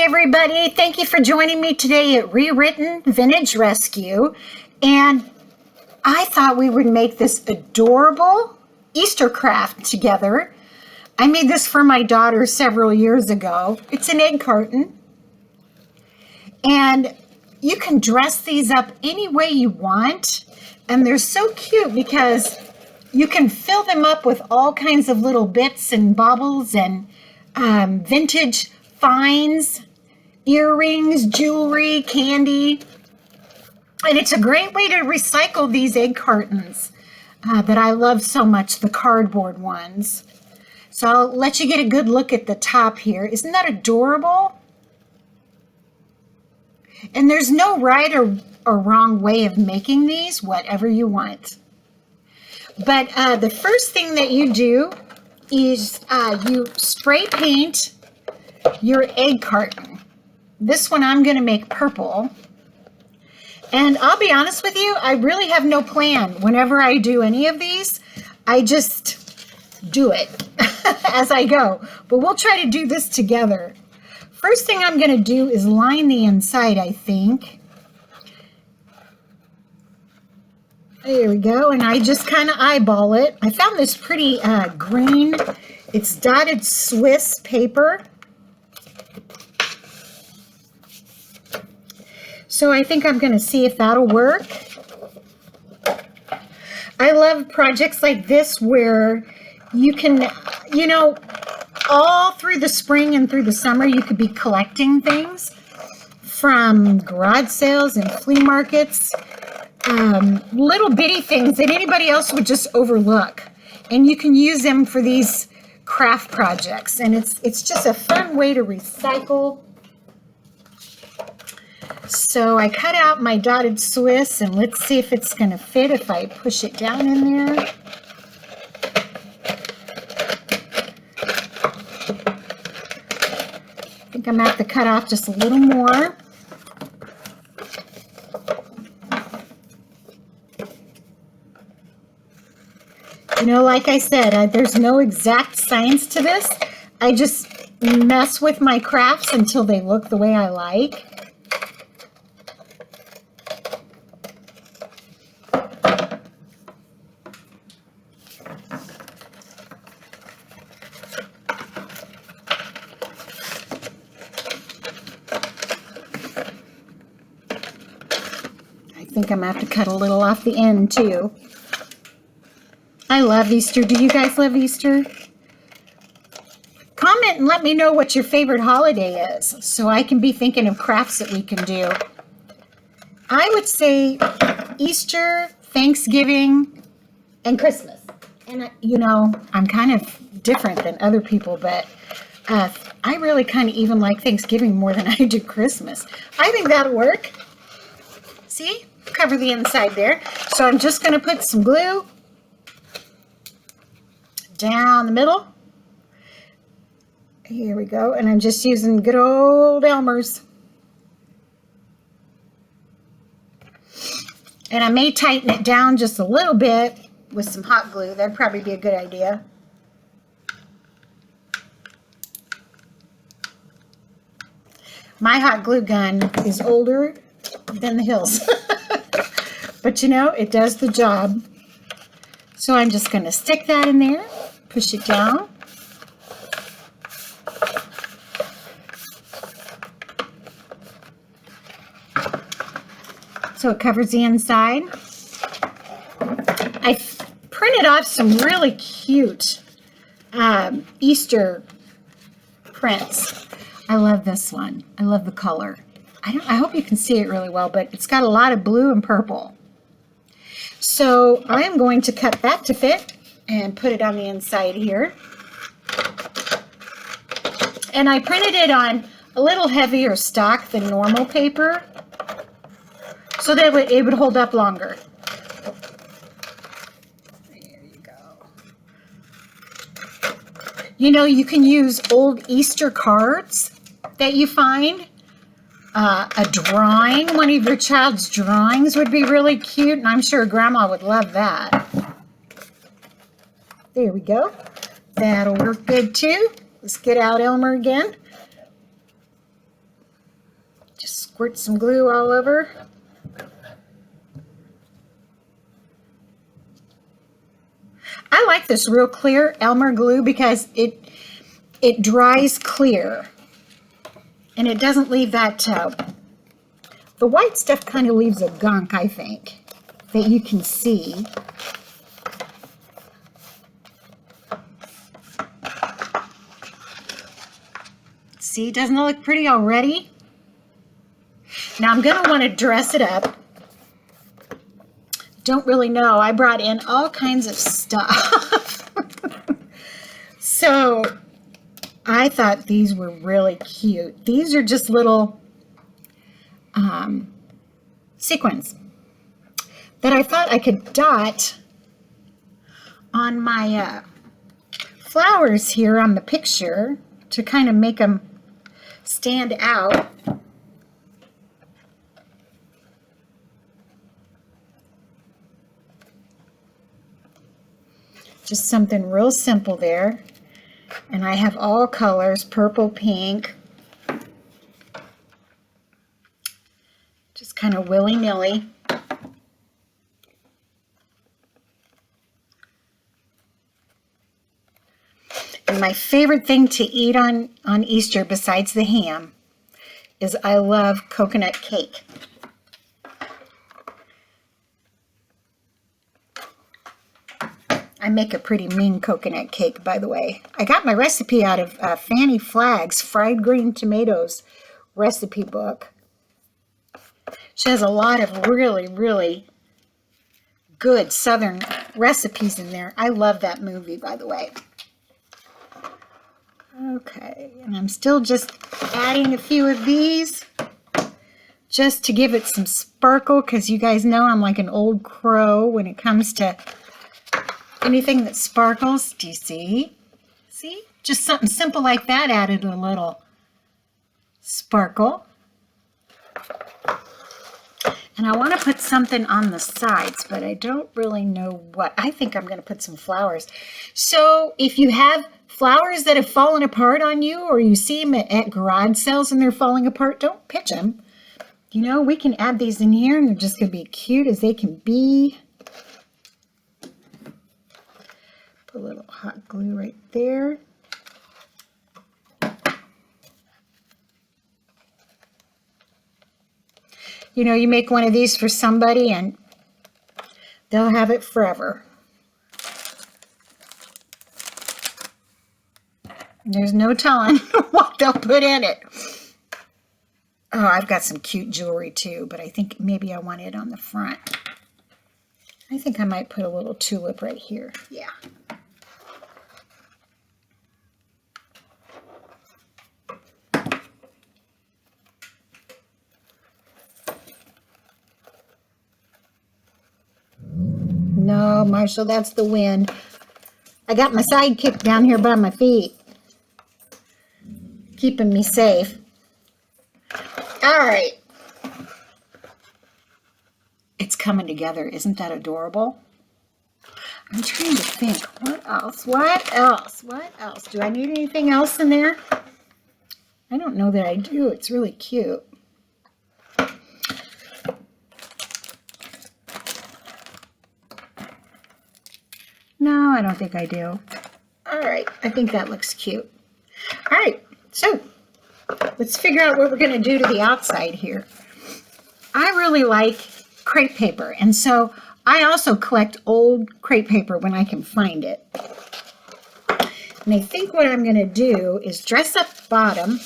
everybody. Thank you for joining me today at Re-Ritten Vintage Rescue. And I thought we would make this adorable Easter craft together. I made this for my daughter several years ago. It's an egg carton. And you can dress these up any way you want. And they're so cute because you can fill them up with all kinds of little bits and bobbles and vintage finds, earrings, jewelry, candy. And it's a great way to recycle these egg cartons that I love so much, the cardboard ones. So I'll let you get a good look at the top here. Isn't that adorable? And there's no right or wrong way of making these, whatever you want. But the first thing that you do is you spray paint your egg carton. This one I'm going to make purple. And I'll be honest with you, I really have no plan. Whenever I do any of these, I just do it as I go. But we'll try to do this together. First thing I'm going to do is line the inside, I think. There we go. And I just kind of eyeball it. I found this pretty green. It's dotted Swiss paper. So I think I'm going to see if that'll work. I love projects like this where you can, you know, all through the spring and through the summer, you could be collecting things from garage sales and flea markets, little bitty things that anybody else would just overlook. And you can use them for these craft projects. And it's just a fun way to recycle. So I cut out my dotted Swiss, and let's see if it's going to fit if I push it down in there. I think I'm going to have to cut off just a little more. You know, like I said, there's no exact science to this. I just mess with my crafts until they look the way I like. I think I'm going to have to cut a little off the end too. I love Easter. Do you guys love Easter? Comment and let me know what your favorite holiday is so I can be thinking of crafts that we can do. I would say Easter, Thanksgiving, and Christmas. And you know, I'm kind of different than other people, but I really kind of even like Thanksgiving more than I do Christmas. I think that'll work. See? Cover the inside there. So I'm just going to put some glue down the middle. Here we go. And I'm just using good old Elmer's. And I may tighten it down just a little bit with some hot glue. That'd probably be a good idea. My hot glue gun is older than the hills. But you know, it does the job. So I'm just going to stick that in there, push it down. So it covers the inside. I printed off some really cute Easter prints. I love this one. I love the color. I hope you can see it really well, but it's got a lot of blue and purple. So I am going to cut that to fit and put it on the inside here. And I printed it on a little heavier stock than normal paper so that it would hold up longer. There you go. You know, you can use old Easter cards that you find. A drawing, one of your child's drawings would be really cute, and I'm sure Grandma would love that. There we go. That'll work good too. Let's get out Elmer again. Just squirt some glue all over. I like this real clear Elmer glue because it dries clear. And it doesn't leave that, the white stuff kind of leaves a gunk, I think, that you can see. See, doesn't it look pretty already? Now I'm going to want to dress it up. Don't really know. I brought in all kinds of stuff. So I thought these were really cute. These are just little sequins that I thought I could dot on my flowers here on the picture to kind of make them stand out. Just something real simple there. And I have all colors, purple, pink. Just kind of willy-nilly. And my favorite thing to eat on Easter besides the ham is I love coconut cake. I make a pretty mean coconut cake, by the way. I got my recipe out of Fanny Flagg's Fried Green Tomatoes recipe book. She has a lot of really, really good Southern recipes in there. I love that movie, by the way. Okay, and I'm still just adding a few of these just to give it some sparkle, because you guys know I'm like an old crow when it comes to anything that sparkles. Do you see? See? Just something simple like that added a little sparkle. And I want to put something on the sides, but I don't really know what. I think I'm going to put some flowers. So if you have flowers that have fallen apart on you, or you see them at garage sales and they're falling apart, don't pitch them. You know, we can add these in here and they're just going to be cute as they can be. Put a little hot glue right there. You know, you make one of these for somebody and they'll have it forever. There's no telling what they'll put in it. Oh, I've got some cute jewelry too, but I think maybe I want it on the front. I think I might put a little tulip right here. Yeah. No, Marshall, that's the wind. I got my sidekick down here by my feet, keeping me safe. All right. It's coming together. Isn't that adorable? I'm trying to think. What else? What else? What else? Do I need anything else in there? I don't know that I do. It's really cute. No, I don't think I do. All right, I think that looks cute. All right, so let's figure out what we're going to do to the outside here. I really like crepe paper, and so I also collect old crepe paper when I can find it. And I think what I'm going to do is dress up the bottom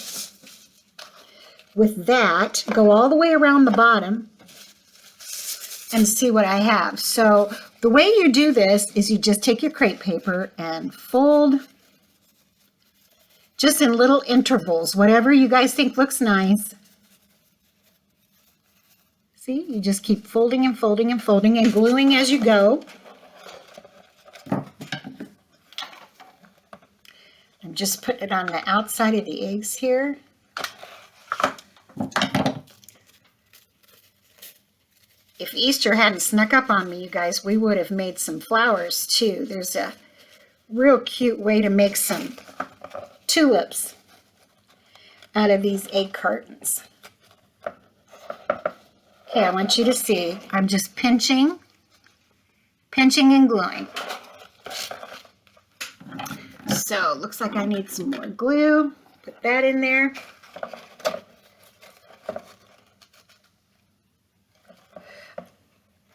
with that, go all the way around the bottom, and see what I have. So the way you do this is you just take your crepe paper and fold just in little intervals, whatever you guys think looks nice. See, you just keep folding and folding and folding and gluing as you go. I'm just putting it on the outside of the eggs here. If Easter hadn't snuck up on me, you guys, we would have made some flowers too. There's a real cute way to make some tulips out of these egg cartons. Okay, I want you to see. I'm just pinching and gluing. So, looks like I need some more glue. Put that in there.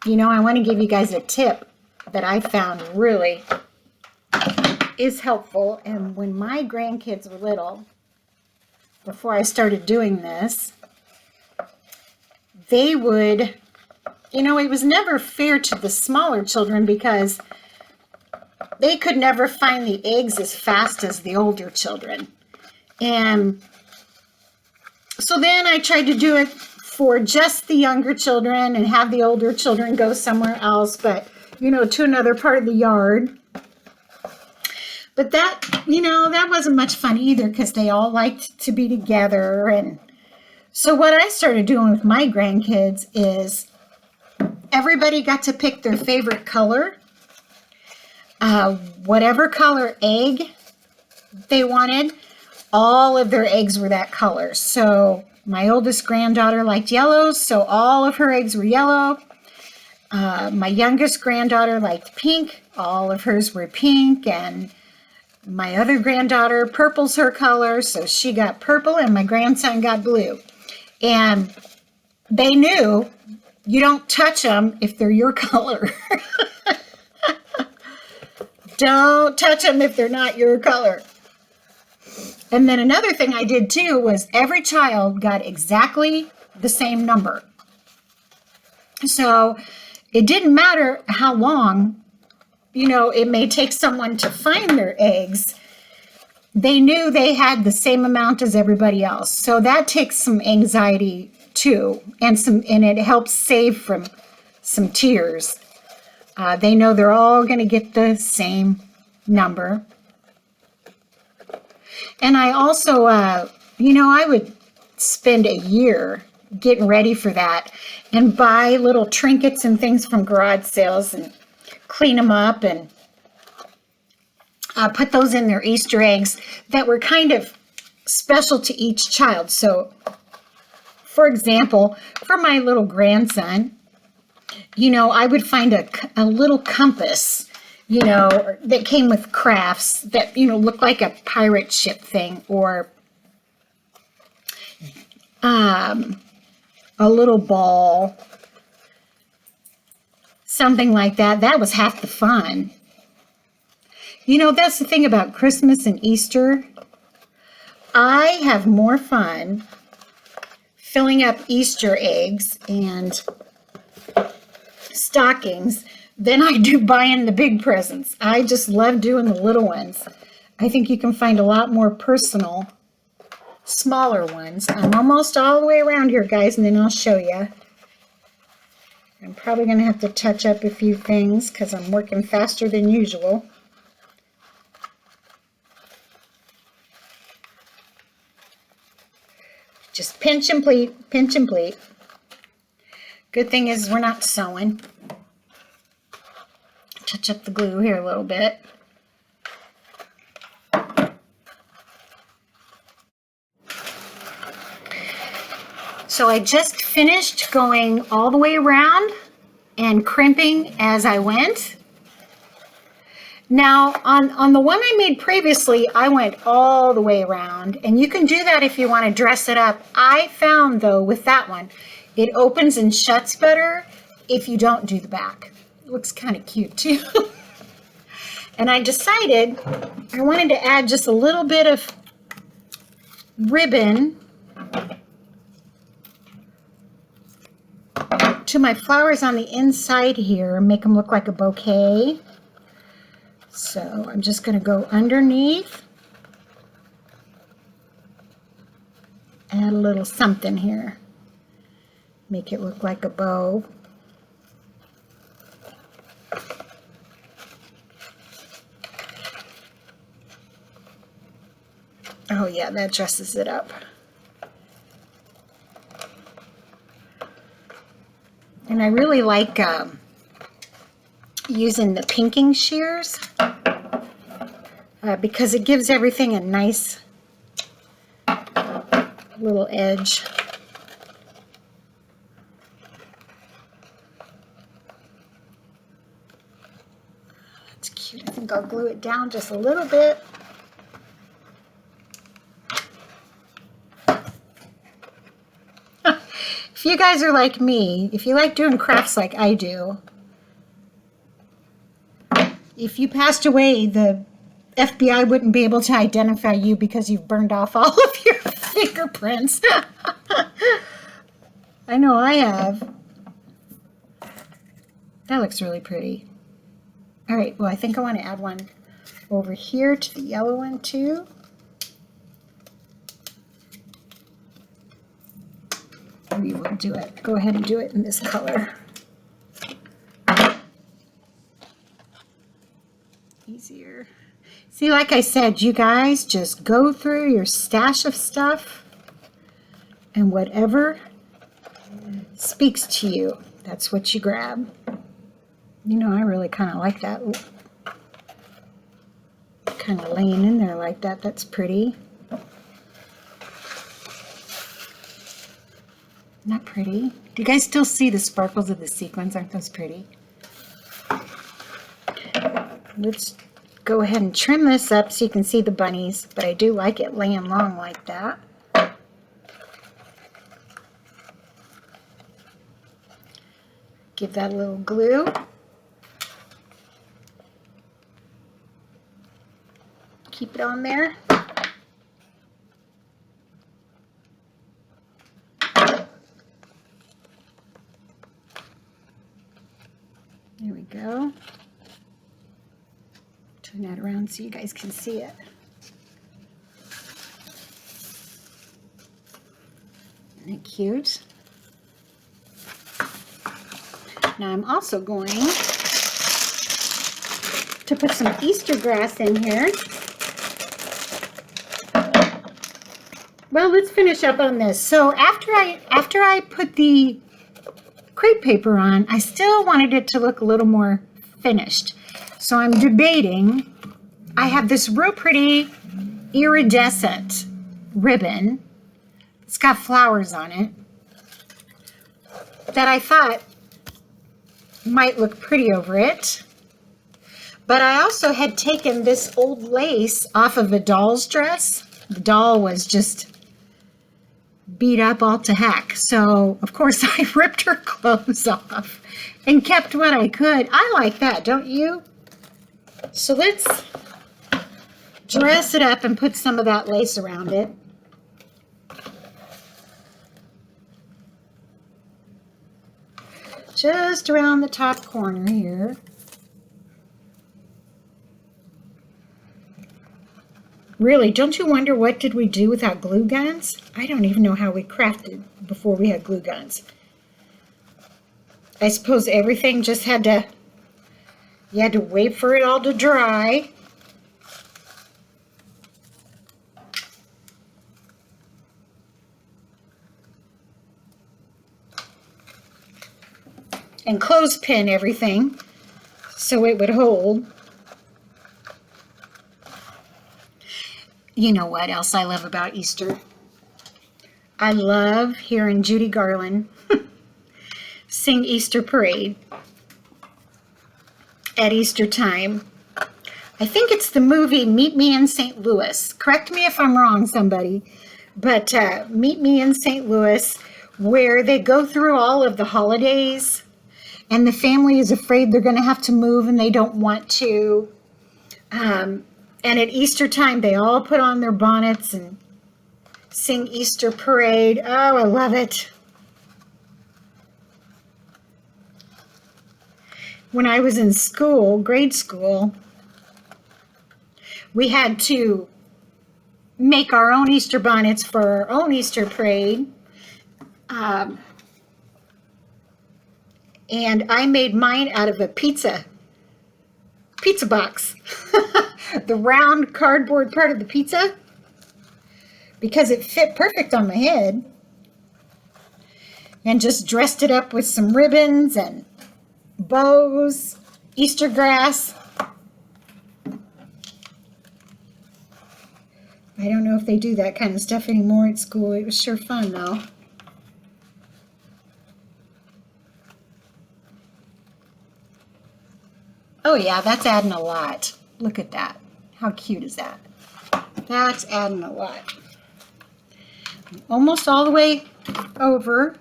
You know, I want to give you guys a tip that I found really is helpful. And when my grandkids were little, before I started doing this, they would, you know, it was never fair to the smaller children because they could never find the eggs as fast as the older children. And so then I tried to do it for just the younger children and have the older children go somewhere else, but, you know, to another part of the yard. But that, you know, that wasn't much fun either because they all liked to be together. And so what I started doing with my grandkids is everybody got to pick their favorite color, whatever color egg they wanted. All of their eggs were that color. So my oldest granddaughter liked yellows, so all of her eggs were yellow. My youngest granddaughter liked pink. All of hers were pink. And my other granddaughter, purple's her color, so she got purple, and my grandson got blue. And they knew you don't touch them if they're your color. Don't touch them if they're not your color. And then another thing I did too was every child got exactly the same number. So it didn't matter how long, you know, it may take someone to find their eggs. They knew they had the same amount as everybody else. So that takes some anxiety too, and it helps save from some tears. They know they're all going to get the same number. And I also, you know, I would spend a year getting ready for that and buy little trinkets and things from garage sales and clean them up and put those in their Easter eggs that were kind of special to each child. So, for example, for my little grandson, you know, I would find a little compass, you know, that came with crafts that, you know, looked like a pirate ship thing, or a little ball, something like that. That was half the fun. You know, that's the thing about Christmas and Easter. I have more fun filling up Easter eggs and stockings than I do buying the big presents. I just love doing the little ones. I think you can find a lot more personal, smaller ones. I'm almost all the way around here, guys, and then I'll show you. I'm probably going to have to touch up a few things because I'm working faster than usual. Just pinch and pleat, pinch and pleat. Good thing is we're not sewing. Touch up the glue here a little bit. So I just finished going all the way around and crimping as I went. Now on the one I made previously, I went all the way around, and you can do that if you want to dress it up. I found though with that one, it opens and shuts better if you don't do the back. It looks kind of cute too. And I decided I wanted to add just a little bit of ribbon to my flowers on the inside here, make them look like a bouquet. So I'm just going to go underneath, add a little something here, make it look like a bow. Oh yeah, that dresses it up. And I really like using the pinking shears because it gives everything a nice little edge. I think I'll glue it down just a little bit. If you guys are like me, if you like doing crafts like I do, if you passed away, the FBI wouldn't be able to identify you because you've burned off all of your fingerprints. I know I have. That looks really pretty. All right, well, I think I want to add one over here to the yellow one too. We will do it. Go ahead and do it in this color. Easier. See, like I said, you guys just go through your stash of stuff and whatever speaks to you, that's what you grab. You know, I really kind of like that. Kind of laying in there like that. That's pretty. Not pretty. Do you guys still see the sparkles of the sequins? Aren't those pretty? Let's go ahead and trim this up so you can see the bunnies, but I do like it laying long like that. Give that a little glue. Keep it on there. There we go. Turn that around so you guys can see it. Isn't it cute? Now I'm also going to put some Easter grass in here. Well, let's finish up on this. So after I put the crepe paper on, I still wanted it to look a little more finished. So I'm debating. I have this real pretty iridescent ribbon. It's got flowers on it that I thought might look pretty over it. But I also had taken this old lace off of a doll's dress. The doll was just beat up all to heck. So, of course, I ripped her clothes off and kept what I could. I like that, don't you? So let's dress it up and put some of that lace around it. Just around the top corner here. Really, don't you wonder what did we do without glue guns? I don't even know how we crafted before we had glue guns. I suppose everything just had to, you had to wait for it all to dry. And clothespin everything so it would hold. You know what else I love about Easter? I love hearing Judy Garland sing Easter Parade at Easter time. I think it's the movie Meet Me in St. Louis. Correct me if I'm wrong, somebody. But Meet Me in St. Louis, where they go through all of the holidays and the family is afraid they're going to have to move and they don't want to. And at Easter time, they all put on their bonnets and sing Easter Parade. Oh, I love it. When I was in school, grade school, we had to make our own Easter bonnets for our own Easter Parade. And I made mine out of a pizza box. The round cardboard part of the pizza, because it fit perfect on my head, and just dressed it up with some ribbons and bows, Easter grass. I don't know if they do that kind of stuff anymore at school. It was sure fun though. Oh yeah, that's adding a lot. Look at that. How cute is that? That's adding a lot. Almost all the way over.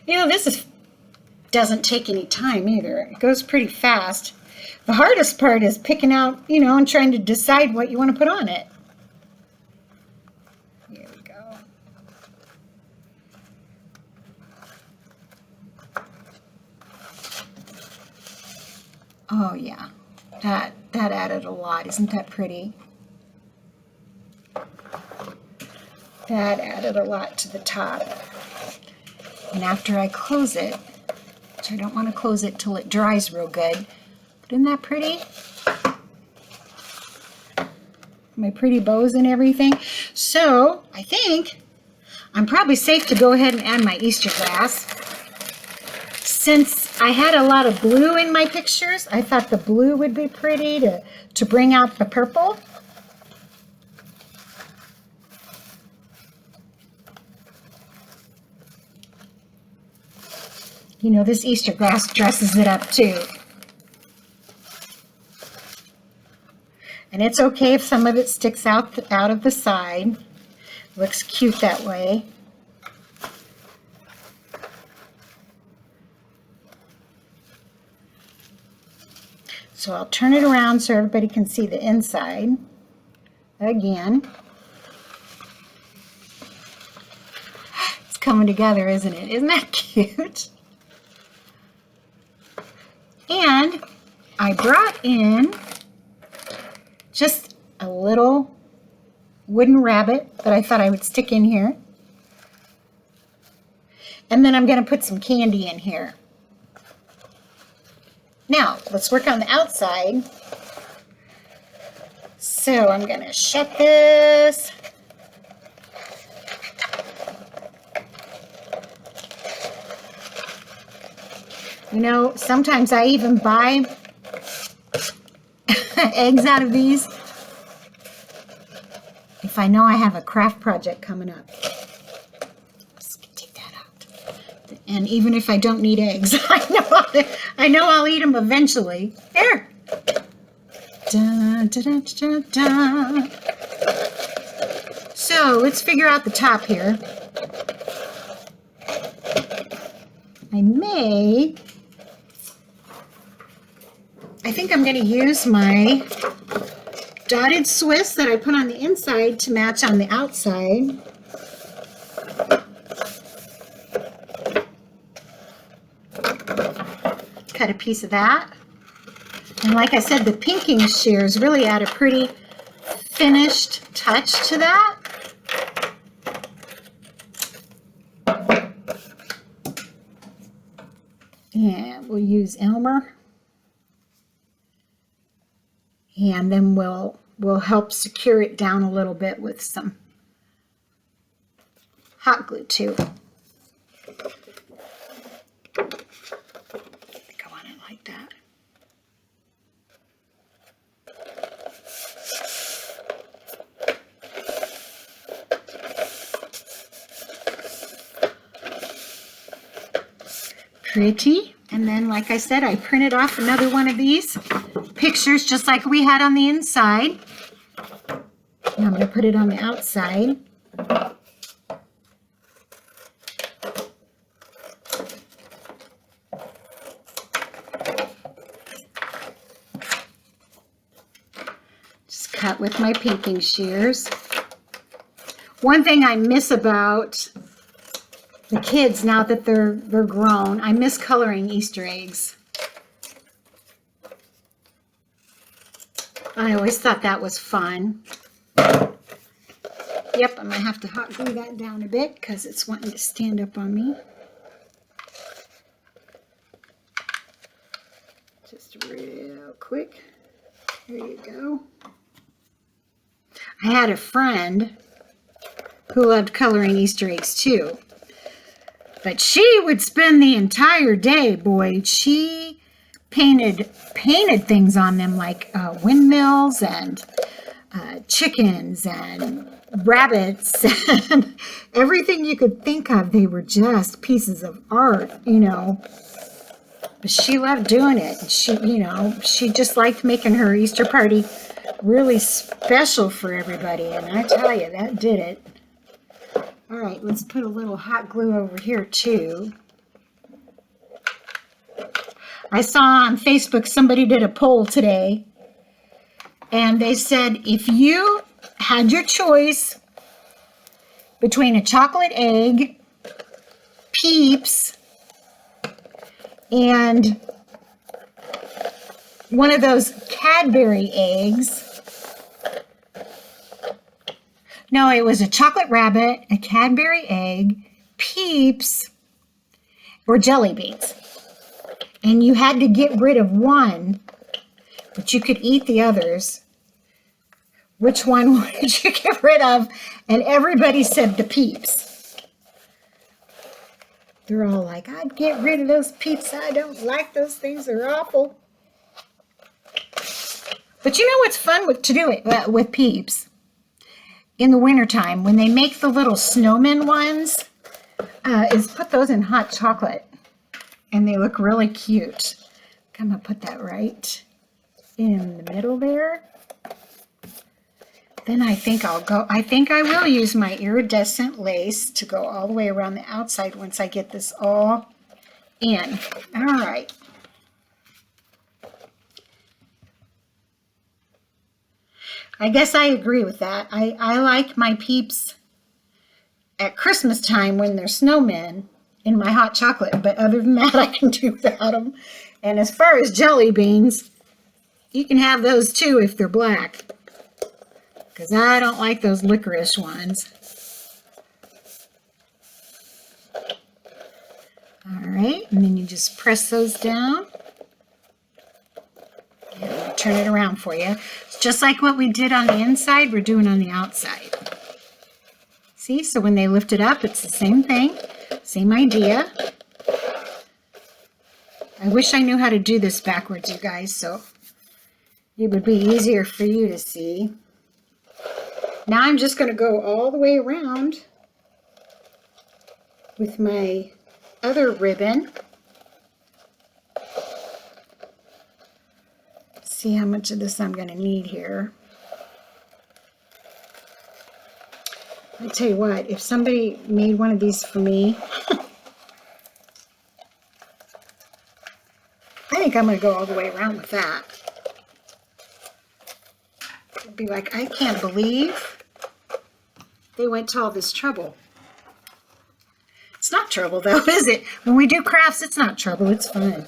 You know, doesn't take any time either. It goes pretty fast. The hardest part is picking out, you know, and trying to decide what you want to put on it. Here we go. Oh yeah, that added a lot. Isn't that pretty? That added a lot to the top. And after I close it, which I don't want to close it till it dries real good, but isn't that pretty? My pretty bows and everything. So I think I'm probably safe to go ahead and add my Easter grass. Since I had a lot of blue in my pictures, I thought the blue would be pretty to bring out the purple. You know, this Easter grass dresses it up too. And it's okay if some of it sticks out of the side. Looks cute that way. So I'll turn it around so everybody can see the inside again. It's coming together, isn't it? Isn't that cute? And I brought in just a little wooden rabbit that I thought I would stick in here. And then I'm going to put some candy in here. Now, let's work on the outside. So I'm going to shut this. You know, sometimes I even buy eggs out of these if I know I have a craft project coming up. Let's take that out. And even if I don't need eggs, I know I'll eat them eventually. There. Dun, dun, dun, dun, dun. So let's figure out the top here. I think I'm going to use my dotted Swiss that I put on the inside to match on the outside. Cut a piece of that. And like I said, the pinking shears really add a pretty finished touch to that. And we'll use Elmer. And then we'll help secure it down a little bit with some hot glue too. Go on it like that. Pretty. And then, like I said, I printed off another one of these pictures just like we had on the inside. And I'm going to put it on the outside. Just cut with my pinking shears. One thing I miss about the kids, now that they're grown, I miss coloring Easter eggs. I always thought that was fun. Yep, I'm going to have to hot glue that down a bit because it's wanting to stand up on me. Just real quick. There you go. I had a friend who loved coloring Easter eggs too. But she would spend the entire day, boy. She painted things on them like windmills and chickens and rabbits and everything you could think of. They were just pieces of art, you know. But she loved doing it. She, you know, she just liked making her Easter party really special for everybody. And I tell you, that did it. All right, let's put a little hot glue over here too. I saw on Facebook somebody did a poll today, and they said if you had your choice between a chocolate egg, Peeps, and one of those Cadbury eggs. No, it was a chocolate rabbit, a Cadbury egg, Peeps, or jelly beans. And you had to get rid of one, but you could eat the others. Which one would you get rid of? And everybody said the Peeps. They're all like, I'd get rid of those Peeps. I don't like those things. They're awful. But you know what's fun to do it with Peeps? In the wintertime, when they make the little snowman ones, is put those in hot chocolate. And they look really cute. I'm going to put that right in the middle there. Then I think I will use my iridescent lace to go all the way around the outside once I get this all in. All right. I guess I agree with that. I like my Peeps at Christmas time when they're snowmen in my hot chocolate, but other than that, I can do without them. And as far as jelly beans, you can have those too if they're black, because I don't like those licorice ones. All right, and then you just press those down. And I'll turn it around for you. It's just like what we did on the inside, we're doing on the outside. See, so when they lift it up, it's the same thing. Same idea. I wish I knew how to do this backwards, you guys, so it would be easier for you to see. Now I'm just going to go all the way around with my other ribbon. See how much of this I'm going to need here. I tell you what, if somebody made one of these for me, I think I'm going to go all the way around with that. I'd be like, I can't believe they went to all this trouble. It's not trouble though, is it? When we do crafts, it's not trouble, it's fun.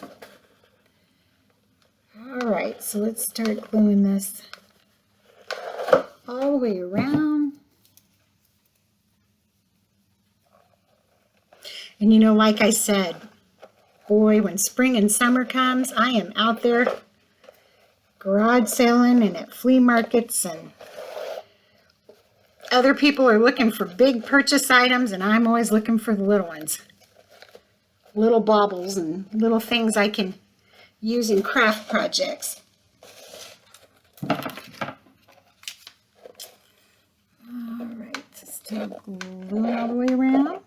All right, so let's start gluing this all the way around. And you know, like I said, boy, when spring and summer comes, I am out there garage selling and at flea markets, and other people are looking for big purchase items, and I'm always looking for the little ones. Little baubles and little things I can use in craft projects. All right, still gluing all the way around.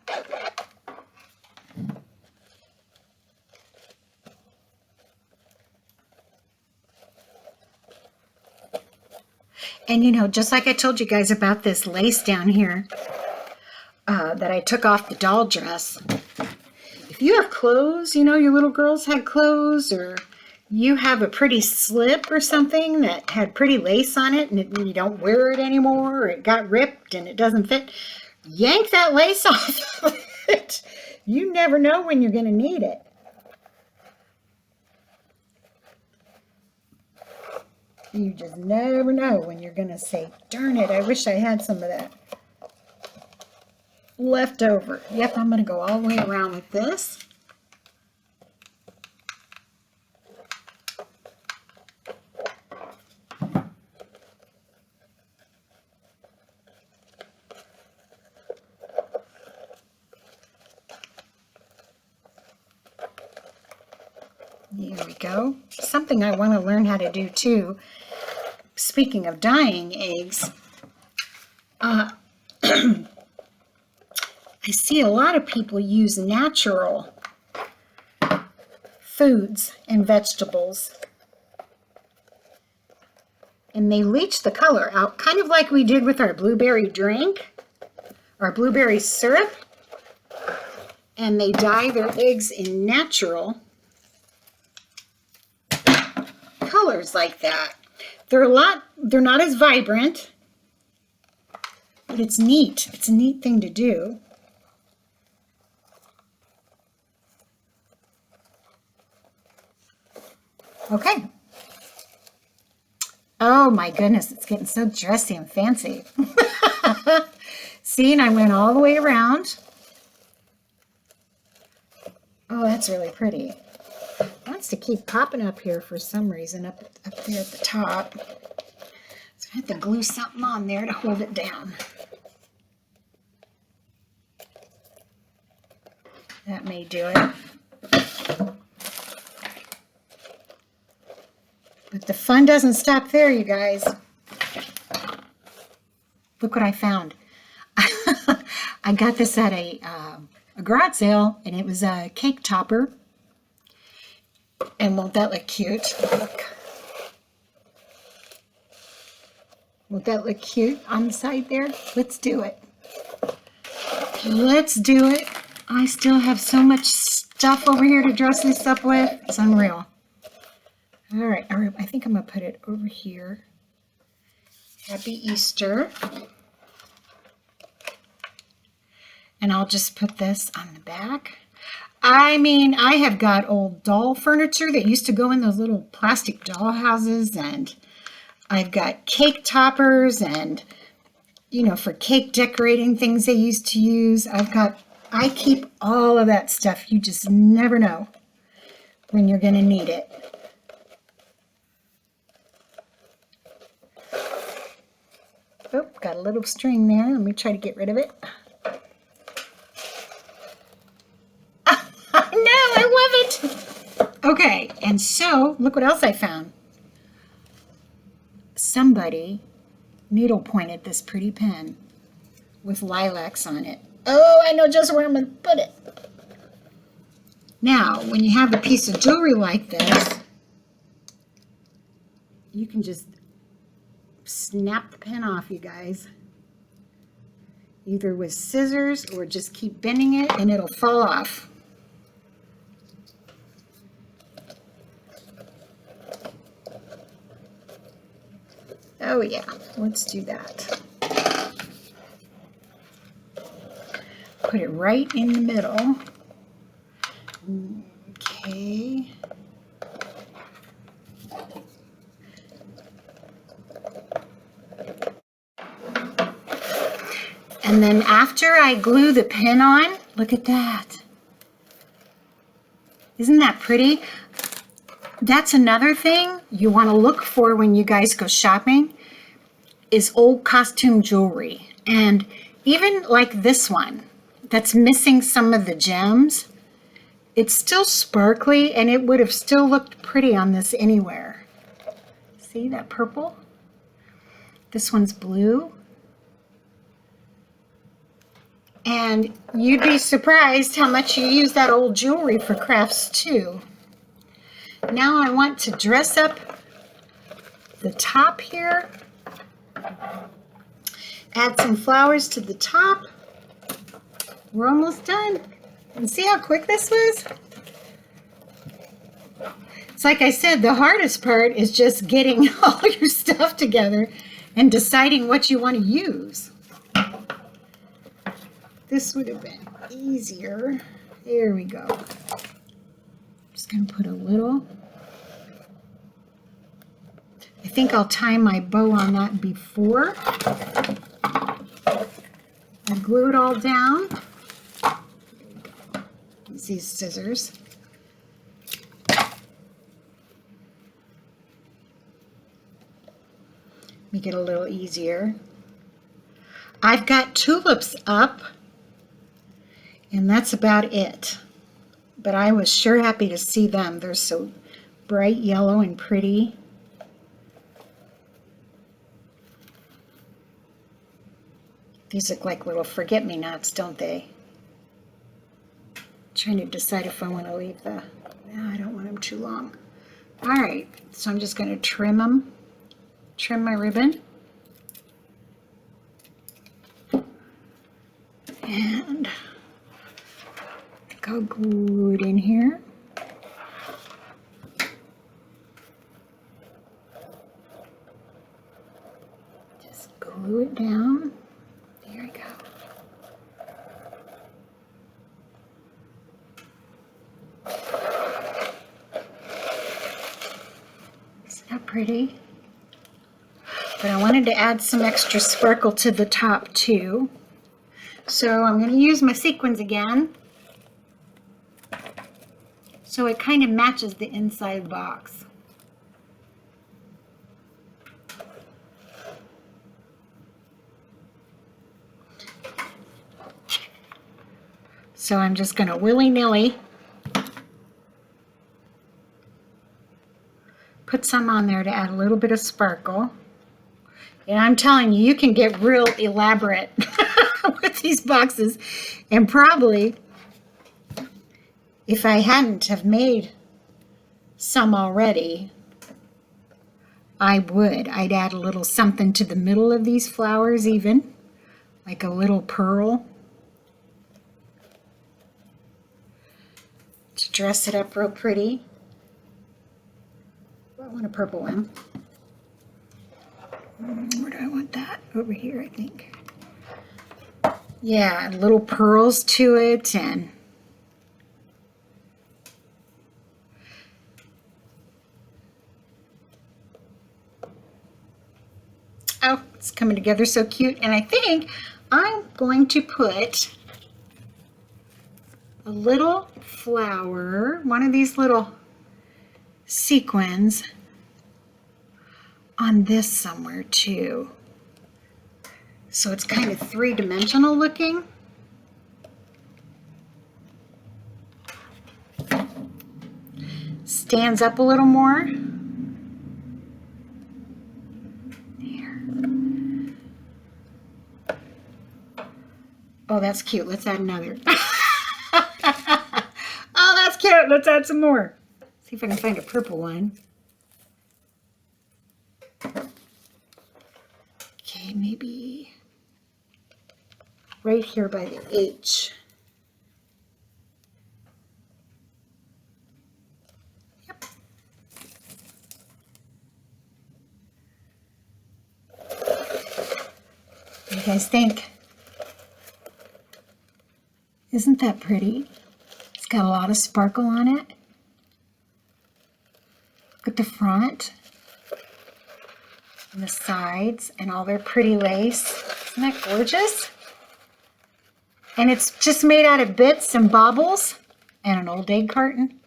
And you know, just like I told you guys about this lace down here that I took off the doll dress. If you have clothes, you know, your little girls had clothes, or you have a pretty slip or something that had pretty lace on it and you don't wear it anymore, or it got ripped and it doesn't fit, yank that lace off of it. You never know when you're going to need it. You just never know when you're going to say, darn it, I wish I had some of that left over. Yep, I'm going to go all the way around with this. There we go. Something I want to learn how to do too speaking of dyeing eggs, I see a lot of people use natural foods and vegetables, and they leach the color out, kind of like we did with our blueberry drink, our blueberry syrup, and they dye their eggs in natural colors like that. They're not as vibrant, but it's neat. It's a neat thing to do. Okay. Oh my goodness, it's getting so dressy and fancy. See, and I went all the way around. Oh, that's really pretty. It wants to keep popping up here for some reason, up there at the top. So I have to glue something on there to hold it down. That may do it. But the fun doesn't stop there, you guys. Look what I found. I got this at a garage sale, and it was a cake topper. And won't that look cute? Look. Won't that look cute on the side there? Let's do it. Let's do it. I still have so much stuff over here to dress this up with. It's unreal. All right, I think I'm going to put it over here. Happy Easter. And I'll just put this on the back. I mean, I have got old doll furniture that used to go in those little plastic doll houses, and I've got cake toppers and, you know, for cake decorating things they used to use. I keep all of that stuff. You just never know when you're going to need it. Oh, got a little string there. Let me try to get rid of it. No, I love it. Okay, and so look what else I found. Somebody needle pointed this pretty pen with lilacs on it. Oh, I know just where I'm going to put it. Now, when you have a piece of jewelry like this, you can just snap the pen off, you guys. Either with scissors or just keep bending it and it'll fall off. Oh yeah, let's do that. Put it right in the middle. Okay. And then after I glue the pin on, look at that. Isn't that pretty? That's another thing you want to look for when you guys go shopping is old costume jewelry. And even like this one that's missing some of the gems, it's still sparkly and it would have still looked pretty on this anywhere. See that purple? This one's blue. And you'd be surprised how much you use that old jewelry for crafts too. Now I want to dress up the top here. Add some flowers to the top. We're almost done. And see how quick this was? It's like I said, the hardest part is just getting all your stuff together and deciding what you want to use. This would have been easier. There we go. Just going to put a little. I think I'll tie my bow on that before. I glue it all down. Use these scissors. Make it a little easier. I've got tulips up, and that's about it. But I was sure happy to see them. They're so bright yellow and pretty. These look like little forget-me-nots, don't they? Trying to decide if I want to leave the... No, I don't want them too long. All right, so I'm just going to trim them. Trim my ribbon. And I think I'll glue it in here. Just glue it down. There we go. Isn't that pretty? But I wanted to add some extra sparkle to the top too. So I'm going to use my sequins again. So it kind of matches the inside box. So I'm just going to willy-nilly put some on there to add a little bit of sparkle. And I'm telling you, you can get real elaborate with these boxes. And probably, if I hadn't have made some already, I'd add a little something to the middle of these flowers even, like a little pearl, to dress it up real pretty. I want a purple one. Where do I want that? Over here, I think. Yeah, little pearls to it, and oh, it's coming together so cute. And I think I'm going to put a little flower, one of these little sequins, on this somewhere too. So it's kind of three-dimensional looking. Stands up a little more. There. Oh, that's cute. Let's add another. Oh, that's cute. Let's add some more. See if I can find a purple one. Okay, maybe right here by the H. Yep. What do you guys think? Isn't that pretty? It's got a lot of sparkle on it. Look at the front and the sides and all their pretty lace. Isn't that gorgeous? And it's just made out of bits and bobbles and an old egg carton.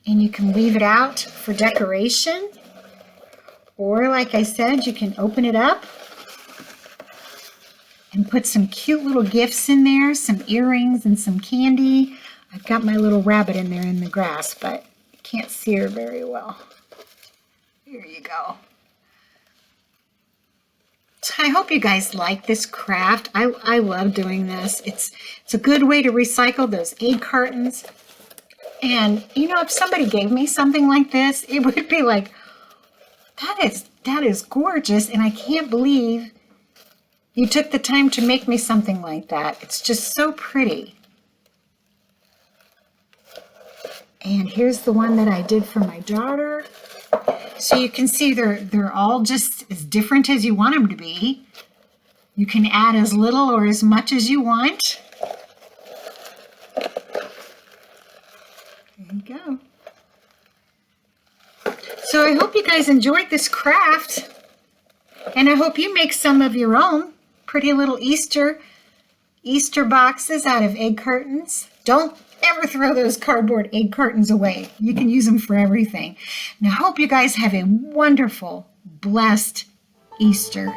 And you can leave it out for decoration. Or like I said, you can open it up and put some cute little gifts in there, some earrings and some candy. I've got my little rabbit in there in the grass, but you can't see her very well. Here you go. So I hope you guys like this craft. I love doing this. It's a good way to recycle those egg cartons. And, you know, if somebody gave me something like this, it would be like, that is gorgeous, and I can't believe you took the time to make me something like that. It's just so pretty. And here's the one that I did for my daughter. So you can see they're all just as different as you want them to be. You can add as little or as much as you want. There you go. So I hope you guys enjoyed this craft. And I hope you make some of your own pretty little Easter boxes out of egg cartons. Don't ever throw those cardboard egg cartons away. You can use them for everything. Now, I hope you guys have a wonderful, blessed Easter.